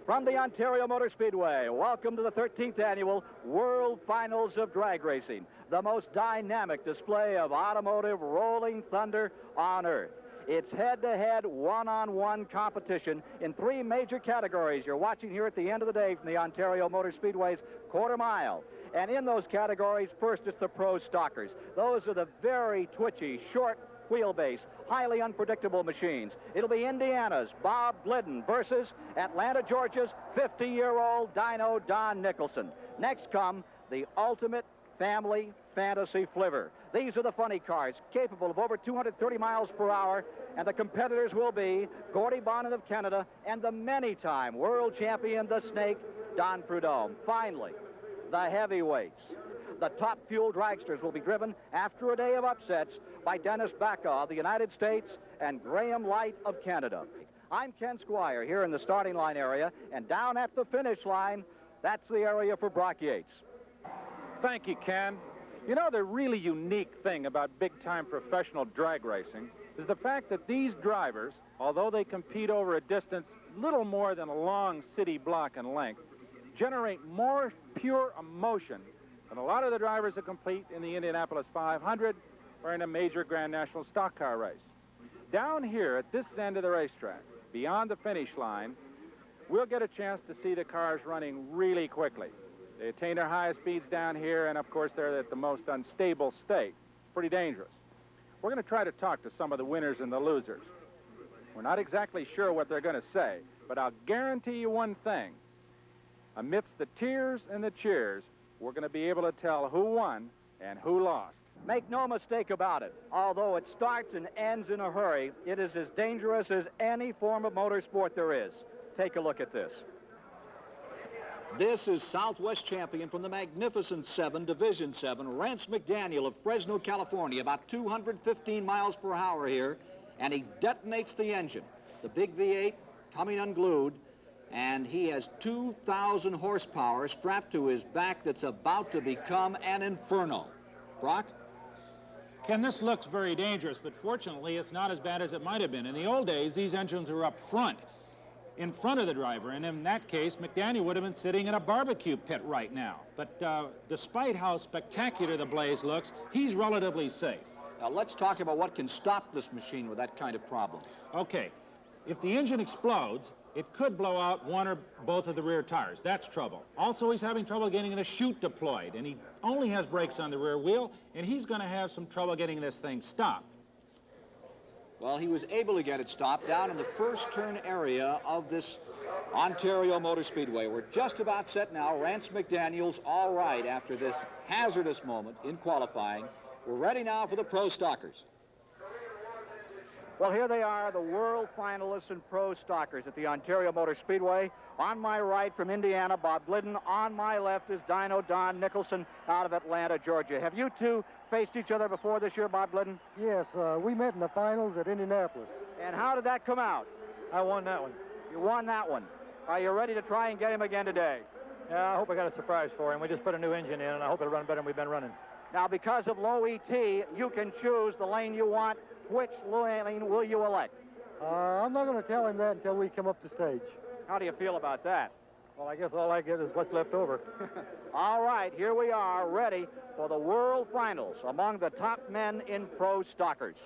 From the Ontario Motor Speedway, welcome to the 13th Annual World Finals of Drag Racing, the most dynamic display of automotive rolling thunder on Earth. It's head-to-head, one-on-one competition in three major categories you're watching here at the end of the day from the Ontario Motor Speedway's quarter mile. And in those categories, first it's the pro stockers. Those are the very twitchy, short wheelbase, highly unpredictable machines. It'll be Indiana's Bob Glidden versus Atlanta, Georgia's 50-year-old Dyno Don Nicholson. Next come the ultimate family fantasy flivver. These are the funny cars, capable of over 230 miles per hour, and the competitors will be Gordie Bonnet of Canada and the many-time world champion, the Snake, Don Prudhomme. Finally, the heavyweights. The top fuel dragsters will be driven after a day of upsets by Dennis Bacca of the United States and Graham Light of Canada. I'm Ken Squire here in the starting line area, and down at the finish line, that's the area for Brock Yates. Thank you, Ken. You know, the really unique thing about big-time professional drag racing is the fact that these drivers, although they compete over a distance little more than a long city block in length, generate more pure emotion than a lot of the drivers that compete in the Indianapolis 500 or in a major Grand National stock car race. Down here at this end of the racetrack, beyond the finish line, we'll get a chance to see the cars running really quickly. They attain their highest speeds down here, and of course they're at the most unstable state. Pretty dangerous. We're going to try to talk to some of the winners and the losers. We're not exactly sure what they're going to say, but I'll guarantee you one thing. Amidst the tears and the cheers, we're going to be able to tell who won and who lost. Make no mistake about it. Although it starts and ends in a hurry, it is as dangerous as any form of motorsport there is. Take a look at this. This is Southwest champion from the Magnificent 7, Division 7, Rance McDaniel of Fresno, California, about 215 miles per hour here, and he detonates the engine. The big V8 coming unglued, and he has 2,000 horsepower strapped to his back that's about to become an inferno. Brock? Ken, this looks very dangerous, but fortunately it's not as bad as it might have been. In the old days, these engines were up front, in front of the driver, and in that case, McDaniel would have been sitting in a barbecue pit right now. But despite how spectacular the blaze looks, he's relatively safe. Now let's talk about what can stop this machine with that kind of problem. Okay, if the engine explodes, it could blow out one or both of the rear tires. That's trouble. Also, he's having trouble getting the chute deployed, and he only has brakes on the rear wheel, and he's going to have some trouble getting this thing stopped. Well, he was able to get it stopped down in the first turn area of this Ontario Motor Speedway. We're just about set now. Rance McDaniel's all right after this hazardous moment in qualifying. We're ready now for the pro stockers. Well, here they are, the world finalists and pro stockers at the Ontario Motor Speedway. On my right from Indiana, Bob Glidden. On my left is Dyno Don Nicholson out of Atlanta, Georgia. Have you two faced each other before this year, Bob Glidden? Yes, we met in the finals at Indianapolis. And how did that come out? I won that one. You won that one. Are you ready to try and get him again today? Yeah, I hope I got a surprise for him. We just put a new engine in, and I hope it'll run better than we've been running. Now, because of low ET, you can choose the lane you want. Which lane will you elect? I'm not going to tell him that until we come up the stage. How do you feel about that? Well, I guess all I get is what's left over. All right, here we are, ready for the World Finals among the top men in pro stockers.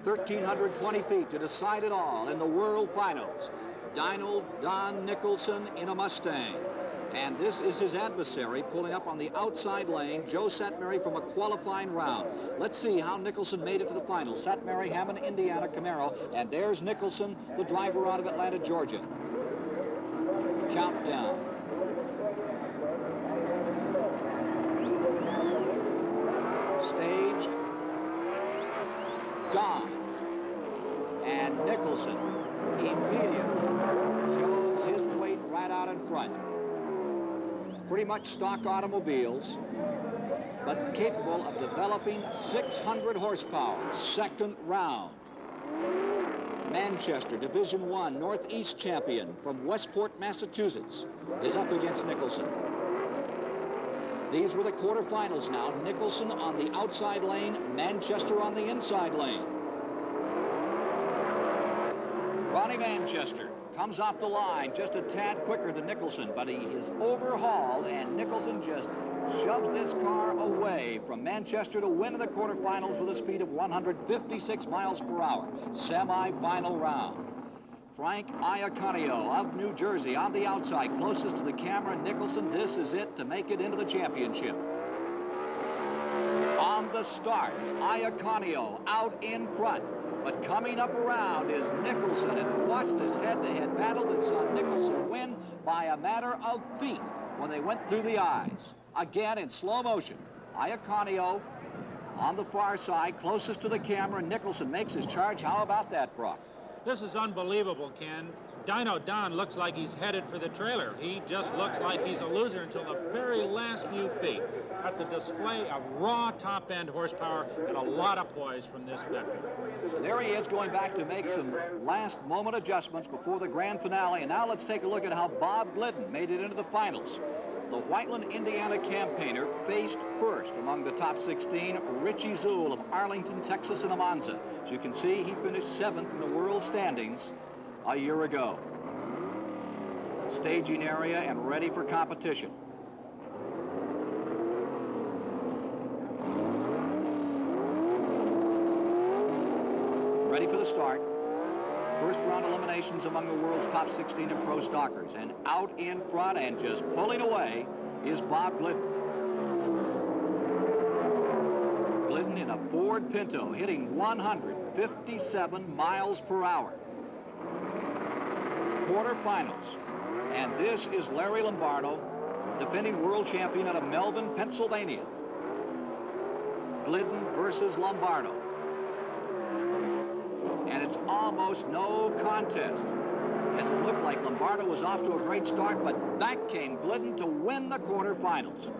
1,320 feet to decide it all in the World Finals. Dyno Don Nicholson in a Mustang. And this is his adversary pulling up on the outside lane, Joe Satmary from a qualifying round. Let's see how Nicholson made it to the final. Satmary, Hammond, Indiana, Camaro, and there's Nicholson, the driver out of Atlanta, Georgia. Countdown. Staged. Gone. And Nicholson immediately shows his weight right out in front. Pretty much stock automobiles, but capable of developing 600 horsepower. Second round. Manchester, Division 1, Northeast champion from Westport, Massachusetts, is up against Nicholson. These were the quarterfinals now. Nicholson on the outside lane, Manchester on the inside lane. Well, Johnny Manchester comes off the line just a tad quicker than Nicholson, but he is overhauled, and Nicholson just shoves this car away from Manchester to win in the quarterfinals with a speed of 156 miles per hour. Semi-final round. Frank Iaconio of New Jersey on the outside, closest to the camera. Nicholson, this is it to make it into the championship. On the start, Iaconio out in front, but coming up around is Nicholson, and watch this head-to-head battle that saw Nicholson win by a matter of feet when they went through the eyes. Again in slow motion, Iaconio on the far side, closest to the camera. Nicholson makes his charge. How about that, Brock? This is unbelievable, Ken. Dyno Don looks like he's headed for the trailer. He just looks like he's a loser until the very last few feet. That's a display of raw top-end horsepower and a lot of poise from this veteran. So there he is, going back to make some last-moment adjustments before the grand finale. And now let's take a look at how Bob Glidden made it into the finals. The Whiteland, Indiana campaigner faced first among the top 16, Richie Zool of Arlington, Texas, and Amanza. As you can see, he finished 7th in the world standings a year ago. Staging area and ready for competition. Ready for the start. First round eliminations among the world's top 16 and pro stockers. And out in front and just pulling away is Bob Glidden. Glidden in a Ford Pinto hitting 157 miles per hour. Quarterfinals. And this is Larry Lombardo, defending world champion out of Melbourne, Pennsylvania. Glidden versus Lombardo. And it's almost no contest. As it looked like Lombardo was off to a great start, but back came Glidden to win the quarterfinals.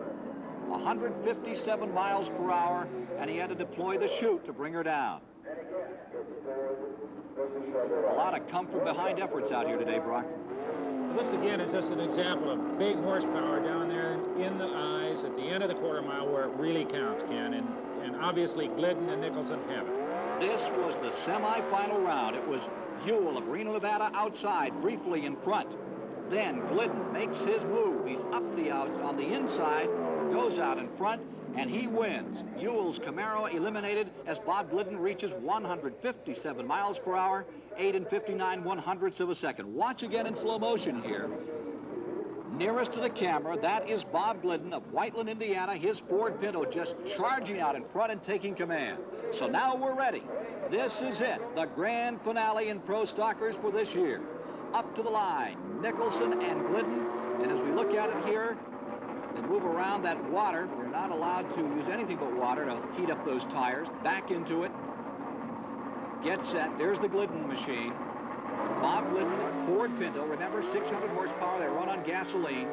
157 miles per hour, and he had to deploy the chute to bring her down. A lot of come-from-behind efforts out here today, Brock. This again is just an example of big horsepower down there in the eyes at the end of the quarter mile where it really counts, Ken, and obviously Glidden and Nicholson have it. This was the semi-final round. It was Ewell of Reno, Nevada outside, briefly in front. Then Glidden makes his move. He's up on the inside, goes out in front, and he wins. Ewell's Camaro eliminated as Bob Glidden reaches 157 miles per hour, 8 59 100ths of a second. Watch again in slow motion here. Nearest to the camera, that is Bob Glidden of Whiteland, Indiana, his Ford Pinto just charging out in front and taking command. So now we're ready. This is it, the grand finale in pro stockers for this year. Up to the line, Nicholson and Glidden. And as we look at it here and move around that water, we're not allowed to use anything but water to heat up those tires. Back into it. Get set. There's the Glidden machine. Bob Glidden, Ford Pinto, remember 600 horsepower, they run on gasoline,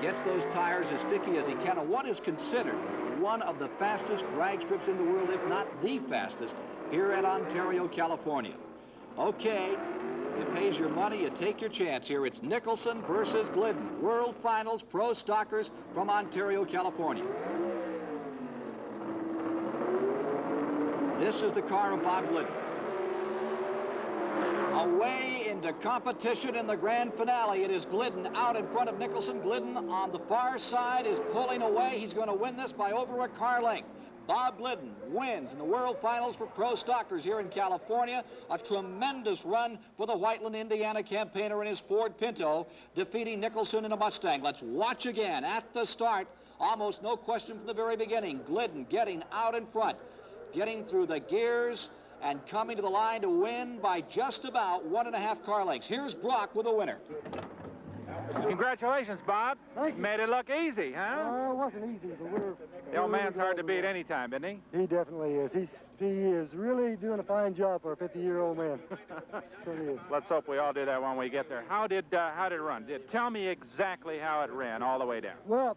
gets those tires as sticky as he can on what is considered one of the fastest drag strips in the world, if not the fastest, here at Ontario, California. Okay, it pays your money, you take your chance here. It's Nicholson versus Glidden, World Finals Pro Stockers from Ontario, California. This is the car of Bob Glidden. Away into competition in the grand finale. It is Glidden out in front of Nicholson. Glidden on the far side is pulling away. He's going to win this by over a car length. Bob Glidden wins in the World Finals for Pro Stockers here in California. A tremendous run for the Whiteland, Indiana campaigner in his Ford Pinto, defeating Nicholson in a Mustang. Let's watch again at the start. Almost no question from the very beginning. Glidden getting out in front, getting through the gears, and coming to the line to win by just about 1.5 car lengths. Here's Brock with a winner. Congratulations, Bob. Thank you. Made it look easy, huh? It wasn't easy, but The old man's hard to beat any time, isn't he? He definitely is. He is really doing a fine job for a 50-year-old man. So he is. Let's hope we all do that when we get there. How did it run? Tell me exactly how it ran all the way down. Well,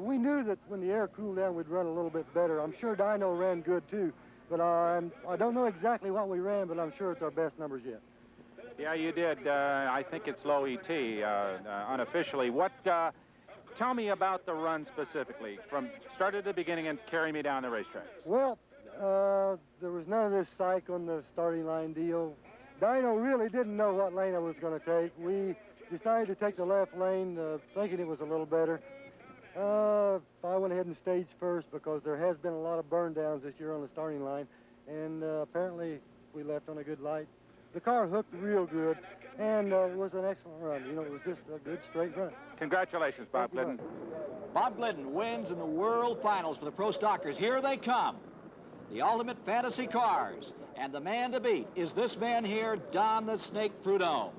we knew that when the air cooled down, we'd run a little bit better. I'm sure Dyno ran good, too. But I don't know exactly what we ran, but I'm sure it's our best numbers yet. Yeah, you did. I think it's low ET, unofficially. Tell me about the run specifically, from start to the beginning and carry me down the racetrack. Well, there was none of this psych on the starting line deal. Dyno really didn't know what lane I was going to take. We decided to take the left lane, thinking it was a little better. I went ahead and staged first because there has been a lot of burn downs this year on the starting line, and apparently we left on a good light. The car hooked real good, and it was an excellent run. You know, it was just a good straight run. Congratulations, Bob Glidden. Bob Glidden wins in the World Finals for the Pro Stockers. Here they come, the ultimate fantasy cars. And the man to beat is this man here, Don the Snake Prudhomme.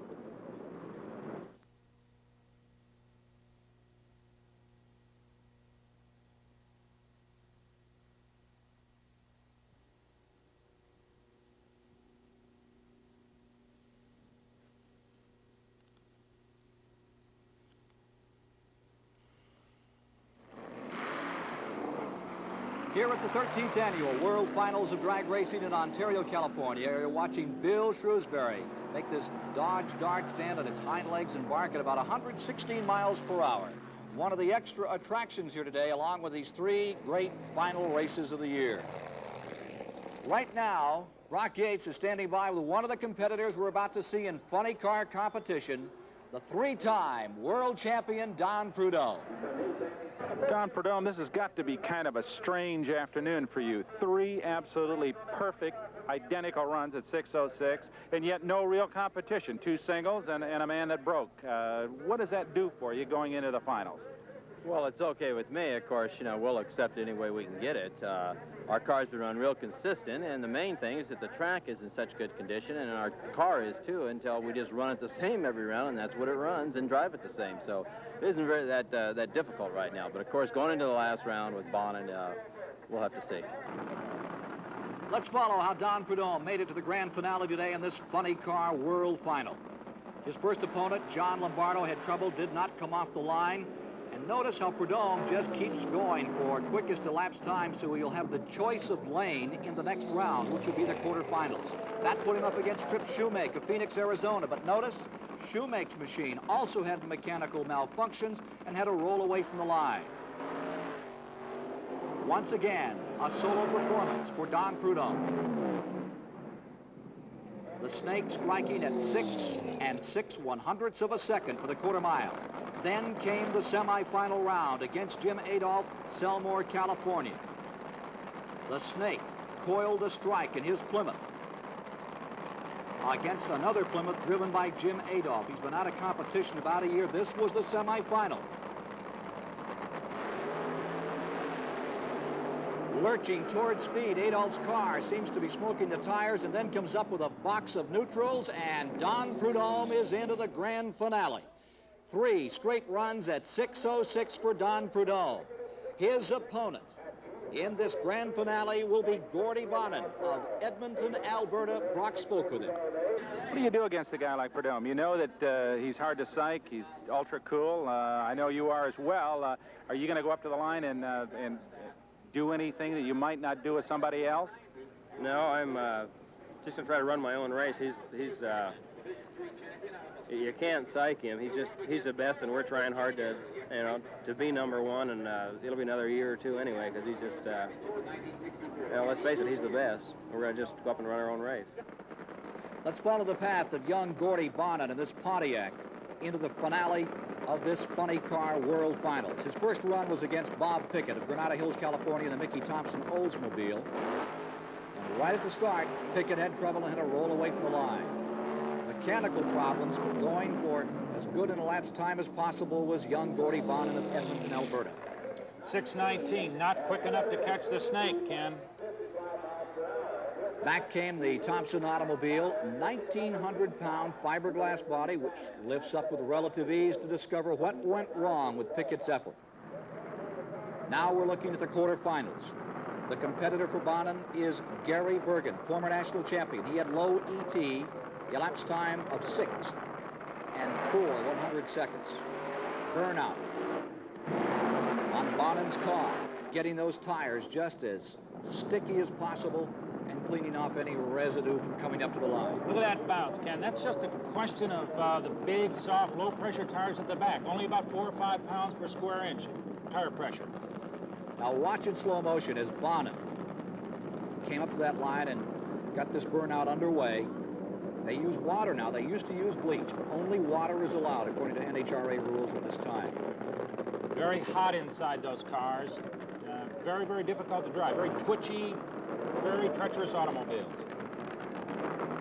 Here at the 13th Annual World Finals of Drag Racing in Ontario, California, you're watching Bill Shrewsbury make this Dodge Dart stand on its hind legs and bark at about 116 miles per hour. One of the extra attractions here today, along with these three great final races of the year. Right now, Brock Yates is standing by with one of the competitors we're about to see in funny car competition, the three-time world champion, Don Prudhomme. Don Prudhomme, this has got to be kind of a strange afternoon for you. Three absolutely perfect, identical runs at 6:06, and yet no real competition. Two singles and a man that broke. What does that do for you going into the finals? Well, it's okay with me. Of course, you know, we'll accept it any way we can get it. Our car's been run real consistent, and the main thing is that the track is in such good condition, and our car is too, until we just run it the same every round, and that's what it runs, and drive it the same. So it isn't very that difficult right now. But of course, going into the last round with Bonin, we'll have to see. Let's follow how Don Prudhomme made it to the grand finale today in this funny car world final. His first opponent, John Lombardo, had trouble, did not come off the line. And notice how Prudhomme just keeps going for quickest elapsed time, so he'll have the choice of lane in the next round, which will be the quarterfinals. That put him up against Trip Shoemake of Phoenix, Arizona. But notice, Shoemake's machine also had mechanical malfunctions and had to roll away from the line. Once again, a solo performance for Don Prudhomme. The Snake striking at 6 6/100ths of a second for the quarter mile. Then came the semifinal round against Jim Adolph, Selmore, California. The Snake coiled a strike in his Plymouth against another Plymouth driven by Jim Adolph. He's been out of competition about a year. This was the semifinal. Lurching toward speed, Adolph's car seems to be smoking the tires and then comes up with a box of neutrals, and Don Prudhomme is into the grand finale. 3 straight runs at 6:06 for Don Prudhomme. His opponent in this grand finale will be Gordy Bonin of Edmonton, Alberta. Brock spoke with him. What do you do against a guy like Prudhomme? You know that he's hard to psych, he's ultra cool. I know you are as well. Are you going to go up to the line and do anything that you might not do with somebody else? No, I'm just going to try to run my own race. You can't psych him. He's the best, and we're trying hard to, you know, to be number one, and it'll be another year or two anyway, because he's just, you know, let's face it, he's the best. We're going to just go up and run our own race. Let's follow the path of young Gordy Bonin in this Pontiac into the finale of this funny car world finals. His first run was against Bob Pickett of Granada Hills, California, in the Mickey Thompson Oldsmobile. And right at the start, Pickett had trouble and had to roll away from the line. Mechanical problems, but going for as good an elapsed time as possible was young Gordy Bonin of Edmonton, Alberta. 6:19, not quick enough to catch the Snake, Ken. Back came the Thompson automobile, 1,900-pound fiberglass body, which lifts up with relative ease to discover what went wrong with Pickett's effort. Now we're looking at the quarterfinals. The competitor for Bonin is Gary Bergen, former national champion. He had low ET, elapsed time of 6 4/100 Burnout on Bonin's car, getting those tires just as sticky as possible and cleaning off any residue from coming up to the line. Look at that bounce, Ken. That's just a question of the big, soft, low-pressure tires at the back. Only about 4 or 5 pounds per square inch tire pressure. Now watch in slow motion as Bonin came up to that line and got this burnout underway. They use water now. They used to use bleach, but only water is allowed according to NHRA rules at this time. Very hot inside those cars. Very, very difficult to drive. Very twitchy, very treacherous automobiles.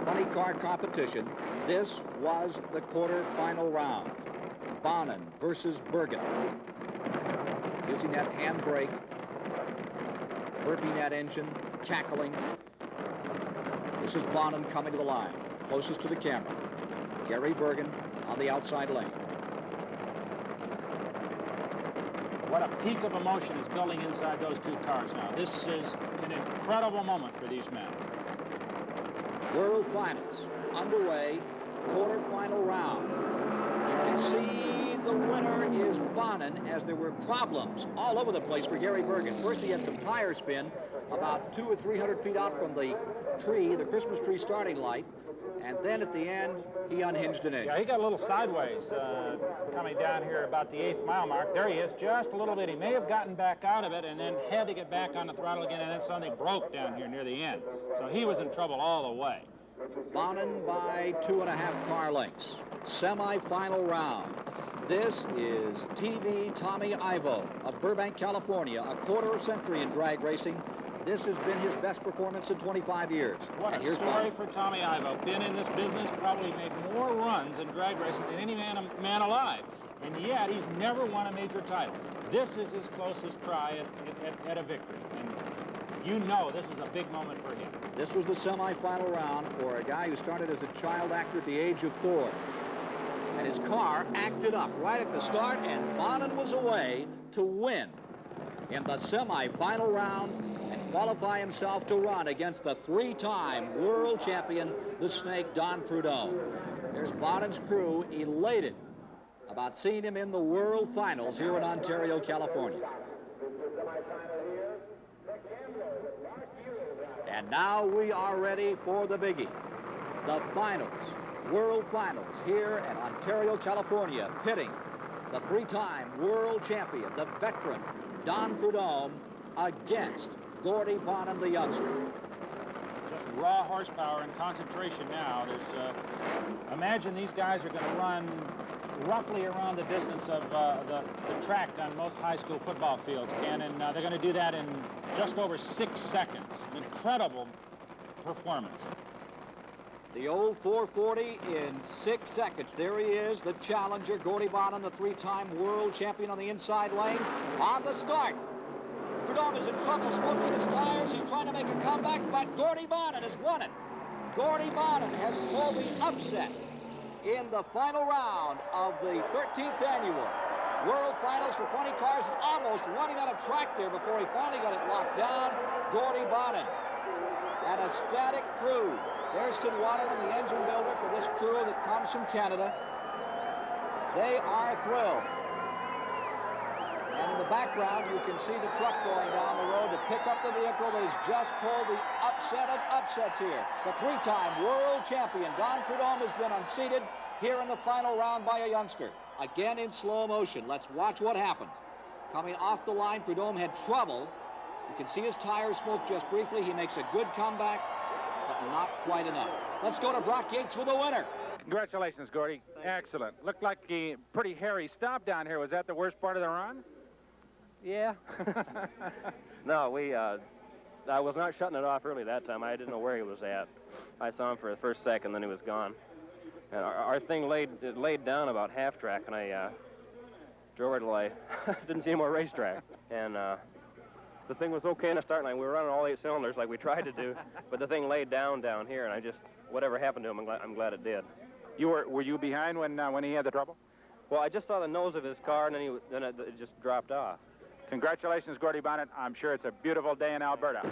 Funny car competition. This was the quarterfinal round. Bonin versus Bergen. Using that handbrake, burping that engine, cackling. This is Bonin coming to the line, closest to the camera. Gary Bergen on the outside lane. What a peak of emotion is building inside those two cars now. This is an incredible moment for these men. World Finals underway, quarterfinal round. You can see the winner is Bonin, as there were problems all over the place for Gary Bergen. First, he had some tire spin about 200 or 300 feet out from the tree, the Christmas tree starting light, and then at the end, he unhinged an engine. Yeah, he got a little sideways coming down here about the 8th mile mark. There he is, just a little bit. He may have gotten back out of it and then had to get back on the throttle again, and then something broke down here near the end. So he was in trouble all the way. Bonin by 2.5 car lengths. Semi-final round. This is TV Tommy Ivo of Burbank, California, a quarter century in drag racing. This has been his best performance in 25 years. What a story for Tommy Ivo. Been in this business, probably made more runs in drag racing than any man alive. And yet, he's never won a major title. This is his closest try at a victory. And you know this is a big moment for him. This was the semi-final round for a guy who started as a child actor at the age of 4. And his car acted up right at the start, and Bonin was away to win in the semi-final round and qualify himself to run against the 3-time world champion, the Snake, Don Prudhomme. There's Bonin's crew elated about seeing him in the world finals here in Ontario, California. And now we are ready for the biggie, the finals, world finals here at Ontario, California, pitting the 3-time world champion, the veteran, Don Prudhomme, against Gordy Bonin, the youngster. Just raw horsepower and concentration now. Imagine these guys are going to run roughly around the distance of the track on most high school football fields, Ken, and they're going to do that in just over 6 seconds. An incredible performance. The old 440 in 6 seconds. There he is, the challenger, Gordy Bonin, the 3-time world champion on the inside lane. On the start, Prudhomme is in trouble, smoking his tires. He's trying to make a comeback, but Gordy Bonin has won it. Gordy Bonin has pulled the upset in the final round of the 13th annual World Finals for 20 cars, and almost running out of track there before he finally got it locked down. Gordy Bonin and a static crew. There's Sid Waterman, the engine builder for this crew that comes from Canada. They are thrilled. And in the background, you can see the truck going down the road to pick up the vehicle that has just pulled the upset of upsets here. The 3-time world champion, Don Prudhomme, has been unseated here in the final round by a youngster. Again in slow motion. Let's watch what happened. Coming off the line, Prudhomme had trouble. You can see his tires smoke just briefly. He makes a good comeback, but not quite enough. Let's go to Brock Yates with the winner. Congratulations, Gordy. Excellent. Looked like a pretty hairy stop down here. Was that the worst part of the run? Yeah. No, I was not shutting it off early that time. I didn't know where he was at. I saw him for the first second, then he was gone. And our thing laid down about half track, and I drove it till I didn't see any more racetrack. And the thing was okay in the start line. We were running all 8 cylinders like we tried to do, but the thing laid down here, and I just, whatever happened to him, I'm glad it did. Were you behind when he had the trouble? Well, I just saw the nose of his car, and then it just dropped off. Congratulations, Gordy Bonin. I'm sure it's a beautiful day in Alberta.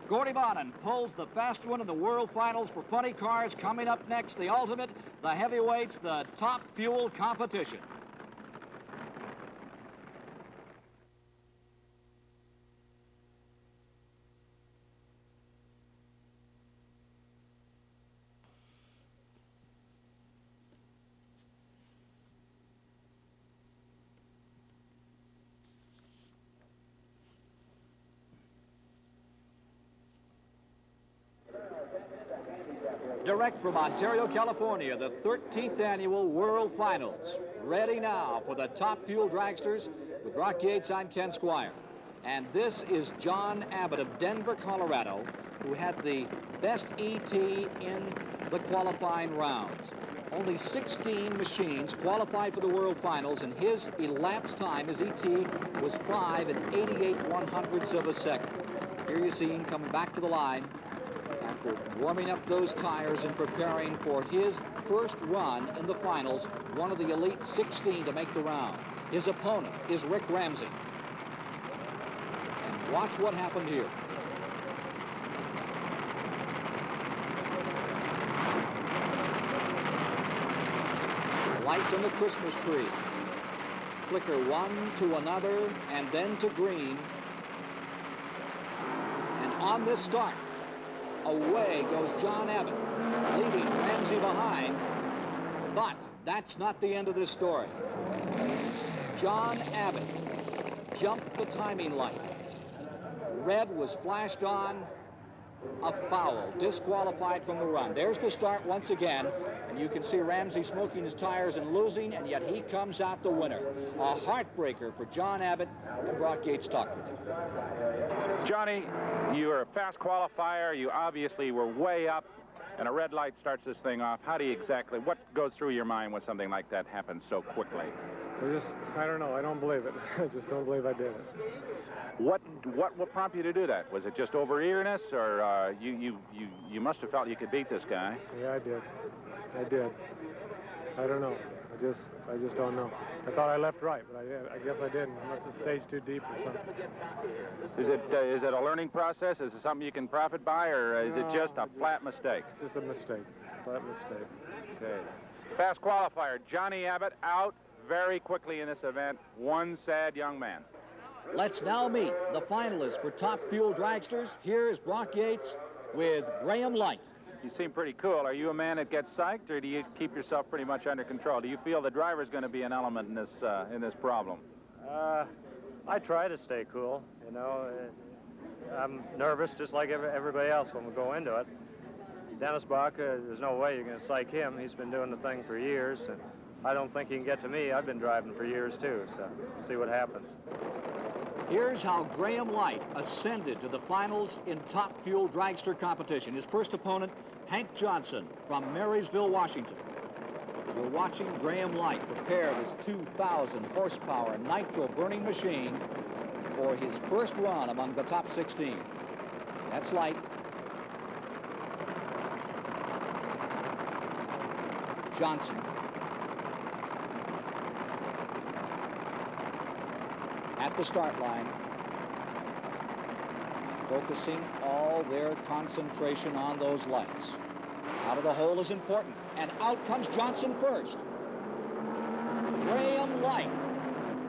Gordy Bonin pulls the fast one in the World Finals for 20 cars. Coming up next, the ultimate, the heavyweights, the top fuel competition. Direct from Ontario, California, the 13th Annual World Finals. Ready now for the top fuel dragsters with Brock Yates. I'm Ken Squire. And this is John Abbott of Denver, Colorado, who had the best ET in the qualifying rounds. Only 16 machines qualified for the World Finals, and his elapsed time, his ET, was 5 and 88/100ths of a second. Here you see him coming back to the line after warming up those tires and preparing for his first run in the finals, one of the elite 16 to make the round. His opponent is Rick Ramsey. And watch what happened here. Lights on the Christmas tree. Flicker one to another and then to green. And on this start, away goes John Abbott, leaving Ramsey behind. But that's not the end of this story. John Abbott jumped the timing light. Red was flashed on. A foul, disqualified from the run. There's the start once again, and you can see Ramsey smoking his tires and losing, and yet he comes out the winner. A heartbreaker for John Abbott, and Brock Yates talked with him. Johnny, you are a fast qualifier. You obviously were way up, and a red light starts this thing off. How do you exactly, what goes through your mind when something like that happens so quickly? I don't know. I don't believe it. I just don't believe I did it. What will prompt you to do that? Was it just over-eagerness, or you must have felt you could beat this guy? Yeah, I did. I did. I don't know. I just don't know. I thought I left right, but I guess I didn't. I must have staged too deep or something. Is it a learning process? Is it something you can profit by, or is it just a flat mistake? It's just a mistake. Flat mistake. Okay. Fast qualifier Johnny Abbott out very quickly in this event. One sad young man. Let's now meet the finalists for top fuel dragsters. Here is Brock Yates with Graham Light. You seem pretty cool. Are you a man that gets psyched, or do you keep yourself pretty much under control? Do you feel the driver's going to be an element in this problem? I try to stay cool. You know, I'm nervous just like everybody else when we go into it. Dennis Bach, there's no way you're going to psych him. He's been doing the thing for years, and I don't think he can get to me. I've been driving for years too, so see what happens. Here's how Graham Light ascended to the finals in top fuel dragster competition. His first opponent, Hank Johnson from Marysville, Washington. You're watching Graham Light prepare this 2,000 horsepower nitro-burning machine for his first run among the top 16. That's Light. Johnson. At the start line, focusing all their concentration on those lights. Out of the hole is important, and out comes Johnson first. Graham Light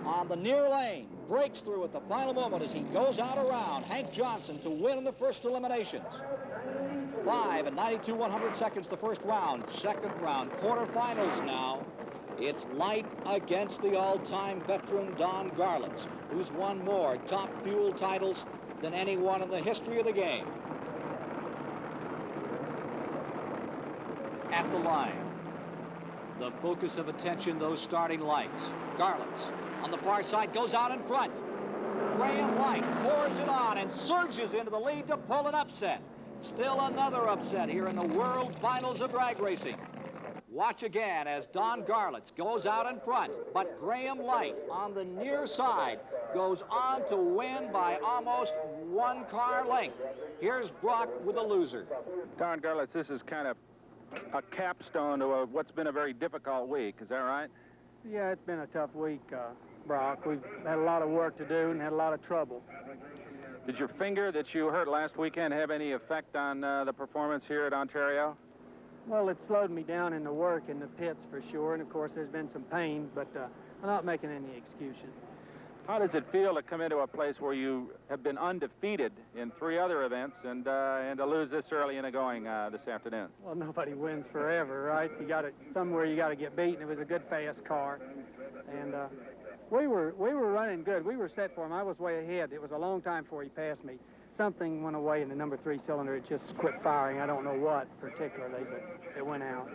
on the near lane breaks through at the final moment as he goes out around Hank Johnson to win in the first eliminations. 5 and 92/100 the first round. Second round, quarterfinals now. It's Light against the all-time veteran Don Garlits, who's won more top fuel titles than anyone in the history of the game. At the line, the focus of attention, those starting lights. Garlits on the far side goes out in front. Graham Light pours it on and surges into the lead to pull an upset. Still another upset here in the World Finals of drag racing. Watch again as Don Garlits goes out in front, but Graham Light on the near side goes on to win by almost 1 car length. Here's Brock with a loser. Don Garlits, this is kind of a capstone to what's been a very difficult week. Is that right? Yeah, it's been a tough week, Brock. We've had a lot of work to do and had a lot of trouble. Did your finger that you hurt last weekend have any effect on the performance here at Ontario? Well, it slowed me down in the work in the pits for sure, and of course there's been some pain, but I'm not making any excuses. How does it feel to come into a place where you have been undefeated in 3 other events and to lose this early in the going this afternoon? Well, nobody wins forever, right? Somewhere you got to get beaten. It was a good, fast car, and we were running good. We were set for him. I was way ahead. It was a long time before he passed me. something went away in the number 3 cylinder. It just quit firing. I don't know what particularly, but it went out.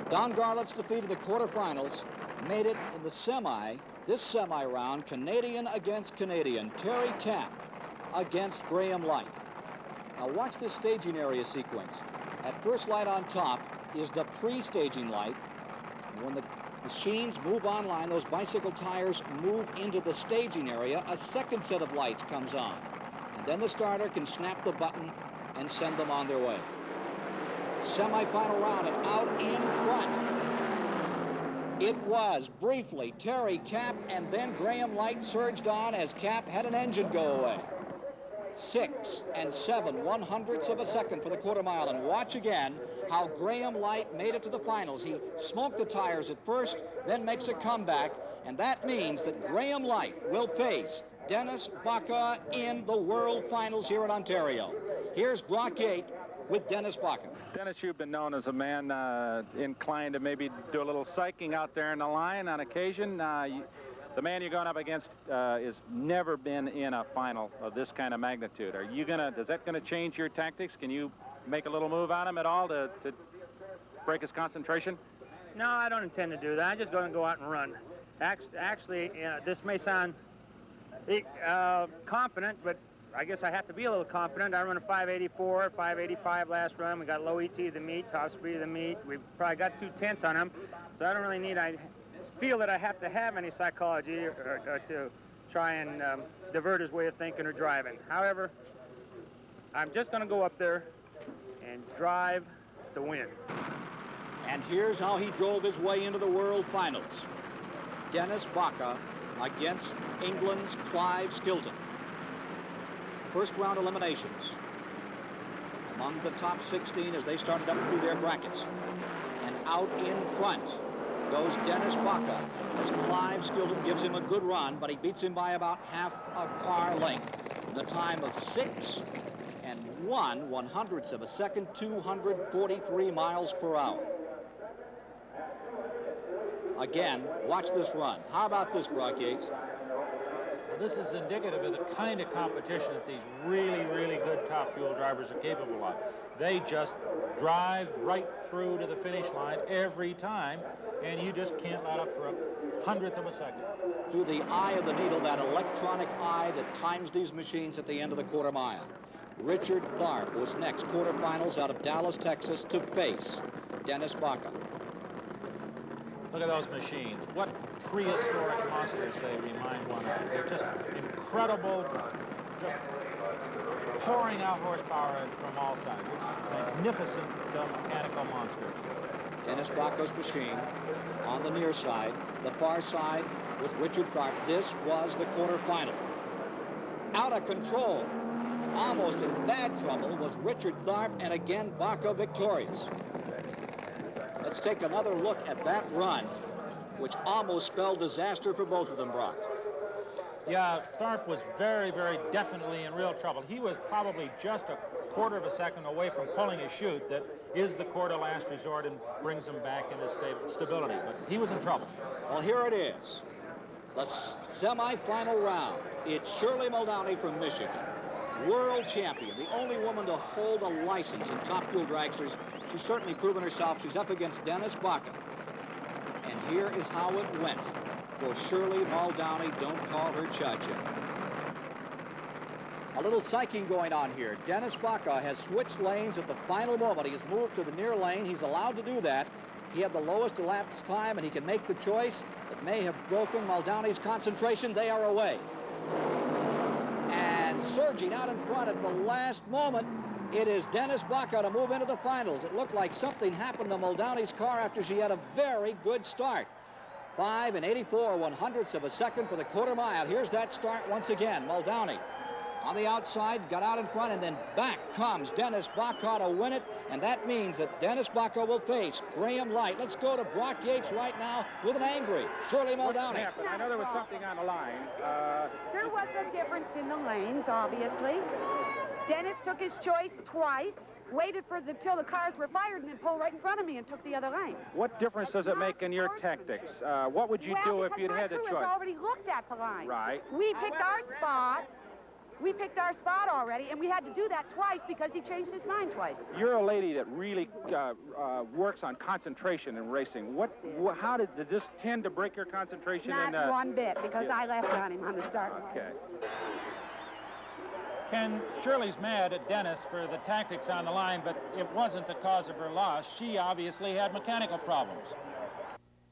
Don Garlits defeated the quarterfinals, made it in the this semi round, Canadian against Canadian. Terry Kapp against Graham Light. Now watch this staging area sequence. At first light on top is the pre-staging light. When the machines move online, those bicycle tires move into the staging area, a second set of lights comes on. And then the starter can snap the button and send them on their way. Semi-final round, and out in front, it was briefly Terry Kapp, and then Graham Light surged on as Kapp had an engine go away. 6 7/100ths of a second for the quarter mile. And watch again how Graham Light made it to the finals. He smoked the tires at first, then makes a comeback, and that means that Graham Light will face Dennis Baca in the World Finals here in Ontario. Here's Brock Yates with Dennis Baca. Dennis, you've been known as a man inclined to maybe do a little psyching out there in the line on occasion. The man you're going up against has never been in a final of this kind of magnitude. Is that gonna change your tactics? Can you make a little move on him at all to break his concentration? No, I don't intend to do that. I'm just going to go out and run. Actually, this may sound confident, but I guess I have to be a little confident. I run a 584, 585 last run. We got low ET of the meet, top speed of the meet. We've probably got 2/10 on him, so I don't really need. I feel that I have to have any psychology or to try and divert his way of thinking or driving. However, I'm just going to go up there and drive to win. And here's how he drove his way into the World Finals. Dennis Baca against England's Clive Skilton. First round eliminations among the top 16 as they started up through their brackets. And out in front goes Dennis Baca as Clive Skilton gives him a good run, but he beats him by about half a car length. The time of 6 1/100ths of a second, 243 miles per hour. Again, watch this run. How about this, Brock Yates? Well, this is indicative of the kind of competition that these really, really good top fuel drivers are capable of. They just drive right through to the finish line every time, and you just can't let up for a 100th of a second. Through the eye of the needle, that electronic eye that times these machines at the end of the quarter mile. Richard Tharp was next, quarterfinals out of Dallas, Texas, to face Dennis Baca. Look at those machines. What prehistoric monsters they remind one of. They're just incredible, just pouring out horsepower from all sides. It's magnificent mechanical monsters. Dennis Baca's machine on the near side. The far side was Richard Tharp. This was the quarterfinal. Out of control, almost in bad trouble, was Richard Tharp, and again Baca victorious. Let's take another look at that run, which almost spelled disaster for both of them, Brock. Yeah, Tharp was very, very definitely in real trouble. He was probably just a quarter of a second away from pulling a chute that is the court of last resort and brings him back into stability, but he was in trouble. Well, here it is, the semi-final round. It's Shirley Muldowney from Michigan, world champion, the only woman to hold a license in top fuel dragsters. She's certainly proven herself. She's up against Dennis Baca. And here is how it went for Shirley Muldowney. Don't call her Cha-Cha. A little psyching going on here. Dennis Baca has switched lanes at the final moment. He has moved to the near lane. He's allowed to do that. He had the lowest elapsed time, and he can make the choice that may have broken Muldowney's concentration. They are away. And surging out in front at the last moment, it is Dennis Baca to move into the finals. It looked like something happened to Muldowney's car after she had a very good start. 5 84/100ths of a second for the quarter mile. Here's that start once again. Muldowney on the outside, got out in front, and then back comes Dennis Baca to win it, and that means that Dennis Baca will face Graham Light. Let's go to Brock Yates right now with an angry Shirley Muldowney. I know there was something on the line. There was a difference in the lanes, obviously. Dennis took his choice twice, waited till the cars were fired, and then pulled right in front of me and took the other lane. What difference does it make in your tactics? What would you do if you'd had the choice? Well, because my crew has already looked at the line. Right. We picked our spot, We picked our spot already, and we had to do that twice because he changed his mind twice. You're a lady that really works on concentration in racing. How did this tend to break your concentration? Not one bit, because I left on him on the start line. Okay. Ken, Shirley's mad at Dennis for the tactics on the line, but it wasn't the cause of her loss. She obviously had mechanical problems.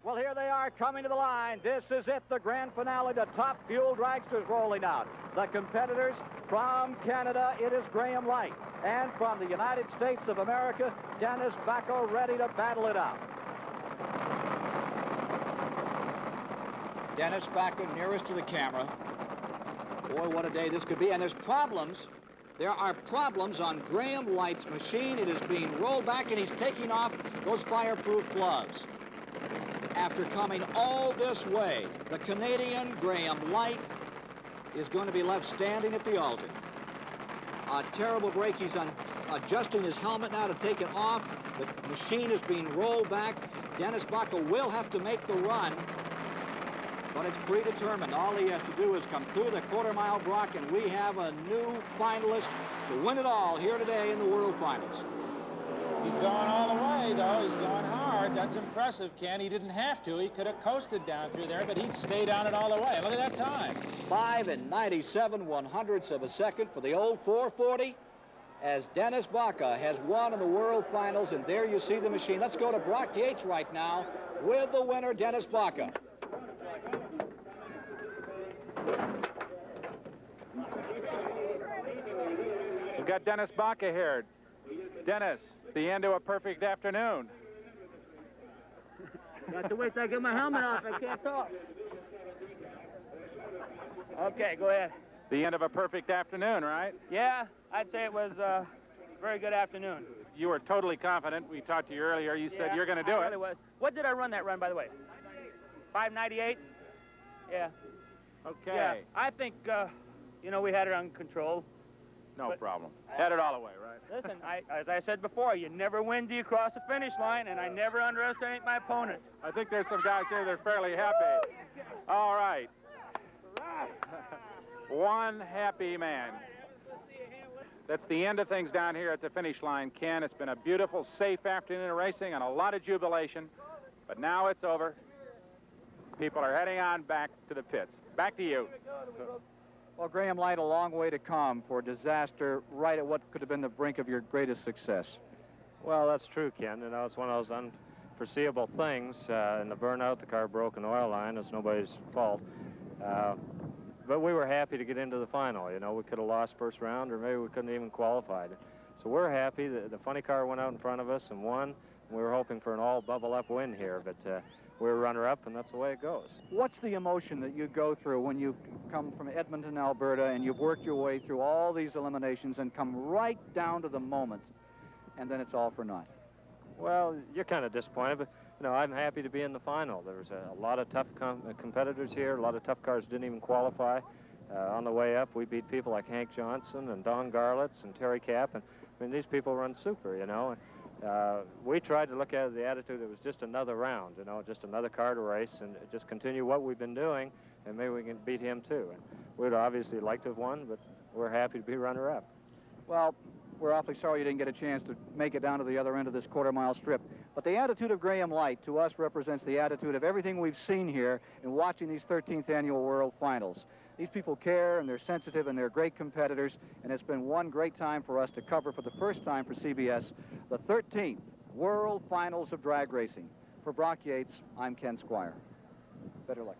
Well, here they are coming to the line. This is it, the grand finale. The top fuel dragsters rolling out. The competitors from Canada, it is Graham Light. And from the United States of America, Dennis Bacco, ready to battle it out. Dennis Bacco nearest to the camera. Boy, what a day this could be. And there's problems. There are problems on Graham Light's machine. It is being rolled back, and he's taking off those fireproof gloves. After coming all this way, the Canadian Graham Light is going to be left standing at the altar. A terrible break. He's adjusting his helmet now to take it off. The machine is being rolled back. Dennis Bacco will have to make the run, but it's predetermined. All he has to do is come through the quarter-mile block, and we have a new finalist to win it all here today in the World Finals. He's going all the way, though. He's going hard. That's impressive, Ken. He didn't have to. He could have coasted down through there, but he'd stayed on it all the way. Look at that time. 5 and 97/100ths of a second for the old 440, as Dennis Bacco has won in the World Finals, and there you see the machine. Let's go to Brock Yates right now with the winner, Dennis Bacco. We've got Dennis Bacco here. Dennis, the end to a perfect afternoon. Got to wait till I get my helmet off. I can't talk. Okay, go ahead. The end of a perfect afternoon, right? Yeah, I'd say it was a very good afternoon. You were totally confident. We talked to you earlier. You said you're going to do I it. really was. What did I run that run, by the way? 598? Yeah. Okay. Yeah, I think, you know, we had it under control. No problem. Had it all the way, right? Listen, as I said before, you never win till you cross the finish line, and I never underestimate my opponent. I think there's some guys here that are fairly happy. All right. One happy man. That's the end of things down here at the finish line, Ken. It's been a beautiful, safe afternoon of racing and a lot of jubilation. But now it's over. People are heading on back to the pits. Back to you. Well, Graham Light, a long way to come for disaster right at what could have been the brink of your greatest success. Well, that's true, Ken. You know, it's one of those unforeseeable things. In the burnout, the car broke an oil line. It's nobody's fault. But we were happy to get into the final. You know, we could have lost first round, or maybe we couldn't even qualify. So we're happy. The funny car went out in front of us and won. We were hoping for an all-bubble-up win here, but we were runner-up, and that's the way it goes. What's the emotion that you go through when you come from Edmonton, Alberta, and you've worked your way through all these eliminations and come right down to the moment, and then it's all for naught? Well, you're kind of disappointed, but, you know, I'm happy to be in the final. There was a lot of tough competitors here. A lot of tough cars didn't even qualify. On the way up, we beat people like Hank Johnson and Don Garlits and Terry Kapp, and, I mean, these people run super, you know. We tried to look at the attitude, it was just another round, you know, just another car to race, and just continue what we've been doing, and maybe we can beat him too. And we'd obviously like to have won, but we're happy to be runner-up. Well, we're awfully sorry you didn't get a chance to make it down to the other end of this quarter-mile strip. But the attitude of Graham Light to us represents the attitude of everything we've seen here in watching these 13th Annual World Finals. These people care, and they're sensitive, and they're great competitors, and it's been one great time for us to cover for the first time for CBS the 13th World Finals of Drag Racing. For Brock Yates, I'm Ken Squire. Better luck.